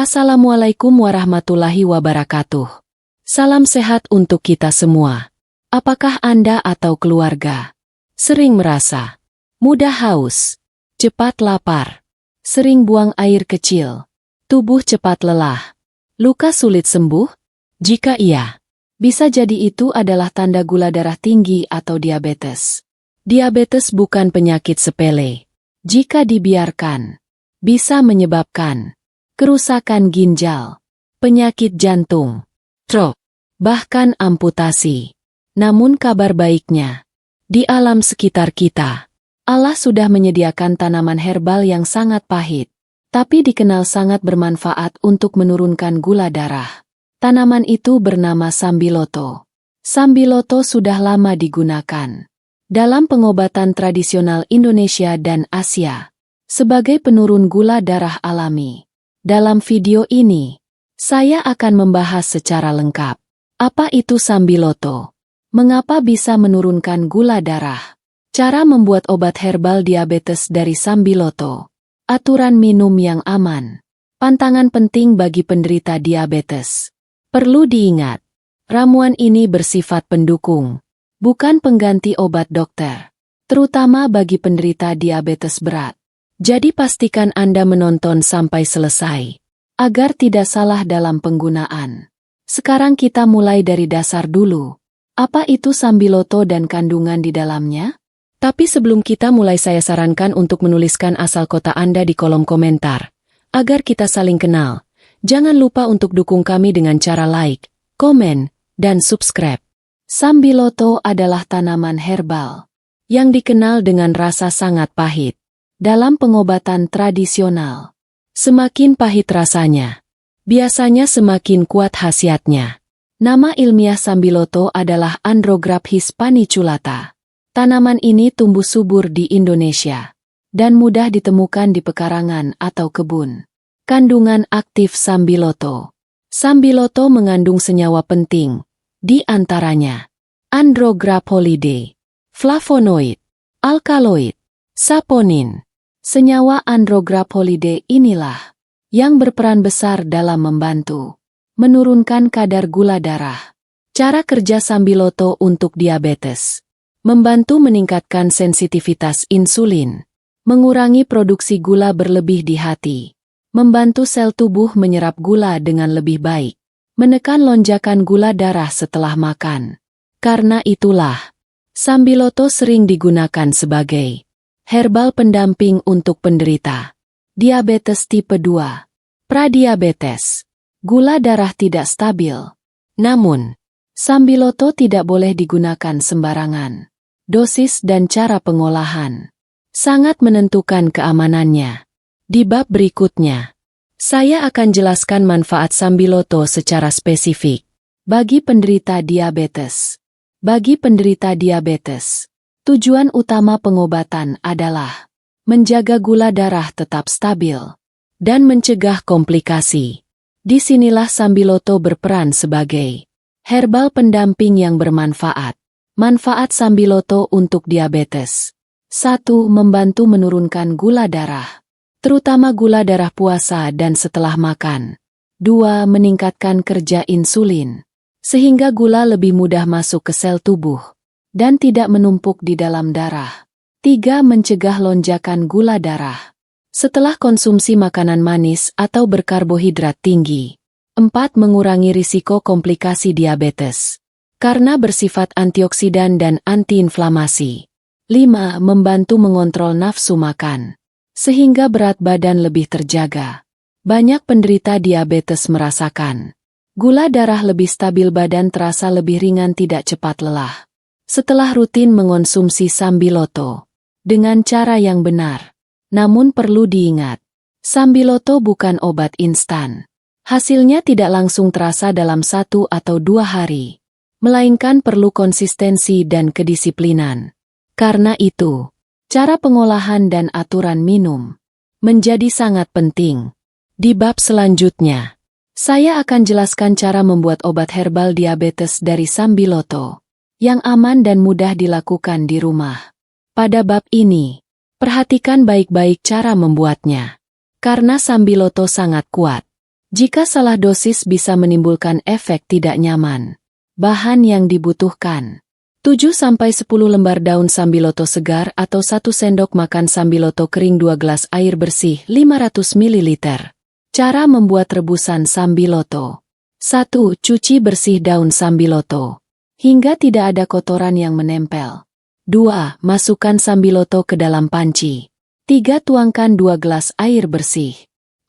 Assalamualaikum warahmatullahi wabarakatuh. Salam sehat untuk kita semua. Apakah Anda atau keluarga sering merasa mudah haus, cepat lapar, sering buang air kecil, tubuh cepat lelah, luka sulit sembuh? Jika iya, bisa jadi itu adalah tanda gula darah tinggi atau diabetes. Diabetes bukan penyakit sepele. Jika dibiarkan, bisa menyebabkan kerusakan ginjal, penyakit jantung, stroke, bahkan amputasi. Namun kabar baiknya, di alam sekitar kita, Allah sudah menyediakan tanaman herbal yang sangat pahit, tapi dikenal sangat bermanfaat untuk menurunkan gula darah. Tanaman itu bernama sambiloto. Sambiloto sudah lama digunakan dalam pengobatan tradisional Indonesia dan Asia sebagai penurun gula darah alami. Dalam video ini, saya akan membahas secara lengkap apa itu sambiloto, mengapa bisa menurunkan gula darah, cara membuat obat herbal diabetes dari sambiloto, aturan minum yang aman, pantangan penting bagi penderita diabetes. Perlu diingat, ramuan ini bersifat pendukung, bukan pengganti obat dokter, terutama bagi penderita diabetes berat. Jadi pastikan Anda menonton sampai selesai, agar tidak salah dalam penggunaan. Sekarang kita mulai dari dasar dulu. Apa itu sambiloto dan kandungan di dalamnya? Tapi sebelum kita mulai, saya sarankan untuk menuliskan asal kota Anda di kolom komentar, agar kita saling kenal. Jangan lupa untuk dukung kami dengan cara like, komen, dan subscribe. Sambiloto adalah tanaman herbal yang dikenal dengan rasa sangat pahit. Dalam pengobatan tradisional, semakin pahit rasanya, biasanya semakin kuat khasiatnya. Nama ilmiah sambiloto adalah Andrograph hispaniculata. Tanaman ini tumbuh subur di Indonesia dan mudah ditemukan di pekarangan atau kebun. Kandungan aktif sambiloto. Sambiloto mengandung senyawa penting, di antaranya andrographolidae, flavonoid, alkaloid, saponin. Senyawa andrographolidae inilah yang berperan besar dalam membantu menurunkan kadar gula darah. Cara kerja sambiloto untuk diabetes: membantu meningkatkan sensitivitas insulin, mengurangi produksi gula berlebih di hati, membantu sel tubuh menyerap gula dengan lebih baik, menekan lonjakan gula darah setelah makan. Karena itulah, sambiloto sering digunakan sebagai herbal pendamping untuk penderita diabetes tipe 2, pradiabetes, gula darah tidak stabil. Namun, sambiloto tidak boleh digunakan sembarangan. Dosis dan cara pengolahan sangat menentukan keamanannya. Di bab berikutnya, saya akan jelaskan manfaat sambiloto secara spesifik bagi penderita diabetes. Bagi penderita diabetes, tujuan utama pengobatan adalah menjaga gula darah tetap stabil dan mencegah komplikasi. Disinilah sambiloto berperan sebagai herbal pendamping yang bermanfaat. Manfaat sambiloto untuk diabetes: 1. Membantu menurunkan gula darah, terutama gula darah puasa dan setelah makan. 2. Meningkatkan kerja insulin, sehingga gula lebih mudah masuk ke sel tubuh dan tidak menumpuk di dalam darah. 3. Mencegah lonjakan gula darah setelah konsumsi makanan manis atau berkarbohidrat tinggi. 4. Mengurangi risiko komplikasi diabetes karena bersifat antioksidan dan antiinflamasi. 5. Membantu mengontrol nafsu makan sehingga berat badan lebih terjaga. Banyak penderita diabetes merasakan gula darah lebih stabil, badan terasa lebih ringan, tidak cepat lelah setelah rutin mengonsumsi sambiloto dengan cara yang benar. Namun perlu diingat, sambiloto bukan obat instan. Hasilnya tidak langsung terasa dalam 1 atau 2 hari, melainkan perlu konsistensi dan kedisiplinan. Karena itu, cara pengolahan dan aturan minum menjadi sangat penting. Di bab selanjutnya, saya akan jelaskan cara membuat obat herbal diabetes dari sambiloto yang aman dan mudah dilakukan di rumah. Pada bab ini, perhatikan baik-baik cara membuatnya, karena sambiloto sangat kuat Jika salah dosis bisa menimbulkan efek tidak nyaman. Bahan yang dibutuhkan: 7-10 lembar daun sambiloto segar atau 1 sendok makan sambiloto kering, 2 gelas air bersih 500 ml. Cara membuat rebusan sambiloto: 1. Cuci bersih daun sambiloto hingga tidak ada kotoran yang menempel. 2. Masukkan sambiloto ke dalam panci. 3. Tuangkan 2 gelas air bersih.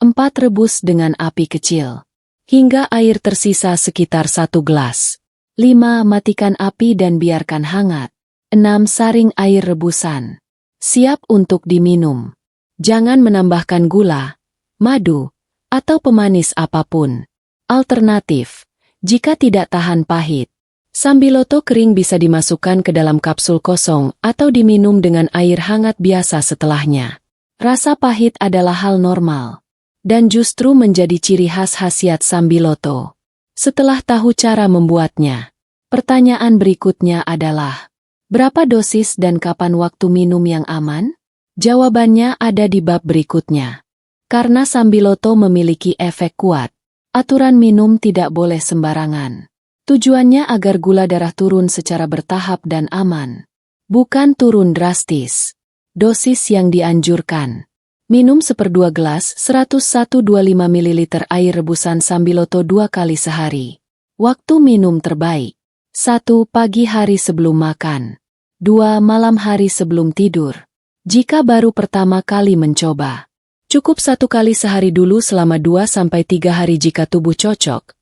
4. Rebus dengan api kecil hingga air tersisa sekitar 1 gelas. 5. Matikan api dan biarkan hangat. 6. Saring air rebusan. Siap untuk diminum. Jangan menambahkan gula, madu, atau pemanis apapun. Alternatif: jika tidak tahan pahit, sambiloto kering bisa dimasukkan ke dalam kapsul kosong atau diminum dengan air hangat biasa setelahnya. Rasa pahit adalah hal normal dan justru menjadi ciri khas khasiat sambiloto. Setelah tahu cara membuatnya, pertanyaan berikutnya adalah, berapa dosis dan kapan waktu minum yang aman? Jawabannya ada di bab berikutnya. Karena sambiloto memiliki efek kuat, aturan minum tidak boleh sembarangan. Tujuannya agar gula darah turun secara bertahap dan aman, bukan turun drastis. Dosis yang dianjurkan: minum 1/2 gelas 101,25 ml air rebusan sambiloto 2 kali sehari. Waktu minum terbaik: 1. Pagi hari sebelum makan. 2. Malam hari sebelum tidur. Jika baru pertama kali mencoba, cukup 1 kali sehari dulu selama 2-3 hari. Jika tubuh cocok,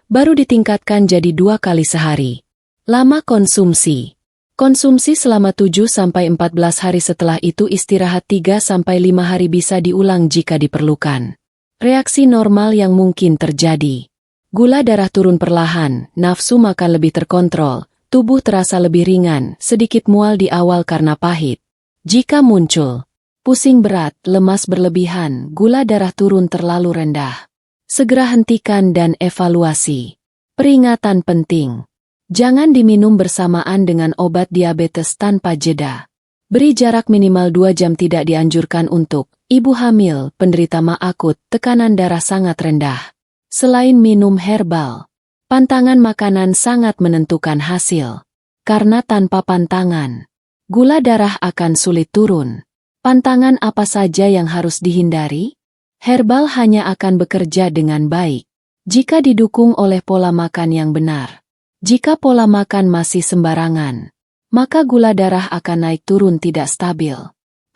baru ditingkatkan jadi 2 kali sehari. Lama konsumsi: konsumsi selama 7-14 hari, setelah itu istirahat 3-5 hari, bisa diulang jika diperlukan. Reaksi normal yang mungkin terjadi: gula darah turun perlahan, nafsu makan lebih terkontrol, tubuh terasa lebih ringan, sedikit mual di awal karena pahit. Jika muncul pusing berat, lemas berlebihan, gula darah turun terlalu rendah, segera hentikan dan evaluasi. Peringatan penting: jangan diminum bersamaan dengan obat diabetes tanpa jeda. Beri jarak minimal 2 jam. Tidak dianjurkan untuk ibu hamil, penderita MA akut, tekanan darah sangat rendah. Selain minum herbal, pantangan makanan sangat menentukan hasil. Karena tanpa pantangan, gula darah akan sulit turun. Pantangan apa saja yang harus dihindari? Herbal hanya akan bekerja dengan baik jika didukung oleh pola makan yang benar. Jika pola makan masih sembarangan, maka gula darah akan naik turun tidak stabil.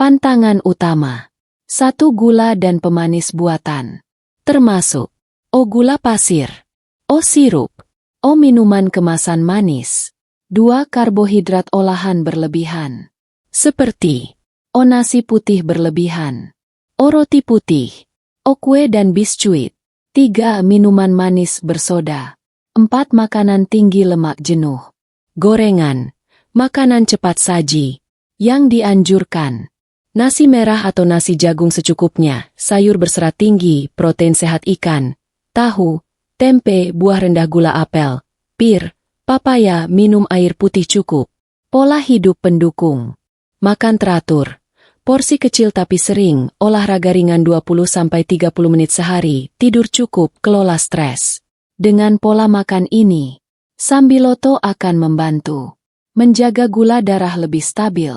Pantangan utama: 1. Gula dan pemanis buatan, termasuk gula pasir, sirup, minuman kemasan manis. 2. Karbohidrat olahan berlebihan, seperti nasi putih berlebihan, roti putih, kue dan biskuit. 3. Minuman manis bersoda. 4. Makanan tinggi lemak jenuh, gorengan, makanan cepat saji. Yang dianjurkan: nasi merah atau nasi jagung secukupnya, sayur berserat tinggi, protein sehat, ikan, tahu, tempe, buah rendah gula, apel, pir, papaya. Minum air putih cukup. Pola hidup pendukung: makan teratur, porsi kecil tapi sering, olahraga ringan 20-30 menit sehari, tidur cukup, kelola stres. Dengan pola makan ini, sambiloto akan membantu menjaga gula darah lebih stabil.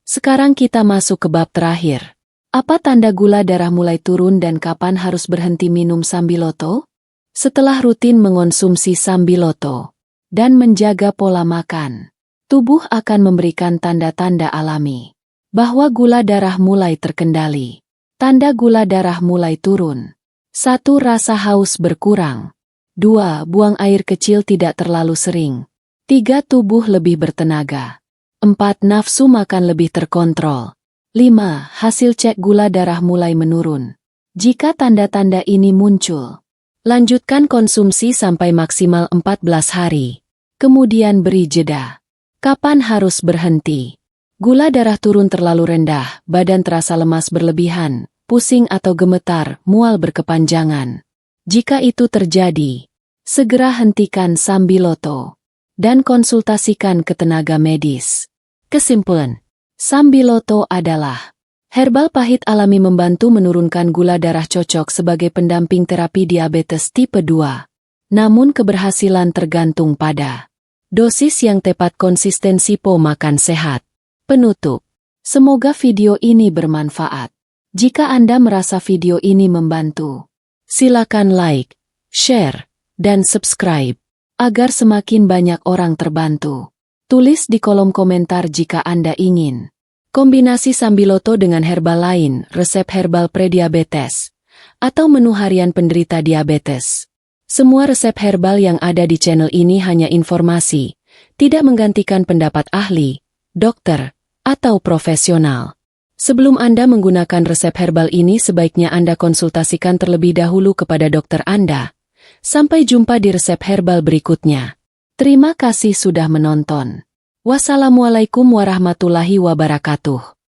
Sekarang kita masuk ke bab terakhir. Apa tanda gula darah mulai turun dan kapan harus berhenti minum sambiloto? Setelah rutin mengonsumsi sambiloto dan menjaga pola makan, tubuh akan memberikan tanda-tanda alami bahwa gula darah mulai terkendali. Tanda gula darah mulai turun: 1. Rasa haus berkurang. 2. Buang air kecil tidak terlalu sering. 3. Tubuh lebih bertenaga. 4. Nafsu makan lebih terkontrol. 5. Hasil cek gula darah mulai menurun. Jika tanda-tanda ini muncul, lanjutkan konsumsi sampai maksimal 14 hari. Kemudian beri jeda. Kapan harus berhenti? Gula darah turun terlalu rendah, badan terasa lemas berlebihan, pusing atau gemetar, mual berkepanjangan. Jika itu terjadi, segera hentikan sambiloto dan konsultasikan ke tenaga medis. Kesimpulan: sambiloto adalah Herbal pahit alami membantu menurunkan gula darah, cocok sebagai pendamping terapi diabetes tipe 2. Namun keberhasilan tergantung pada dosis yang tepat, konsistensi pola makan sehat. Penutup. Semoga video ini bermanfaat. Jika Anda merasa video ini membantu, silakan like, share, dan subscribe, agar semakin banyak orang terbantu. Tulis di kolom komentar jika Anda ingin kombinasi sambiloto dengan herbal lain, resep herbal prediabetes, atau menu harian penderita diabetes. Semua resep herbal yang ada di channel ini hanya informasi, tidak menggantikan pendapat ahli, dokter, atau profesional. Sebelum Anda menggunakan resep herbal ini, sebaiknya Anda konsultasikan terlebih dahulu kepada dokter Anda. Sampai jumpa di resep herbal berikutnya. Terima kasih sudah menonton. Wassalamualaikum warahmatullahi wabarakatuh.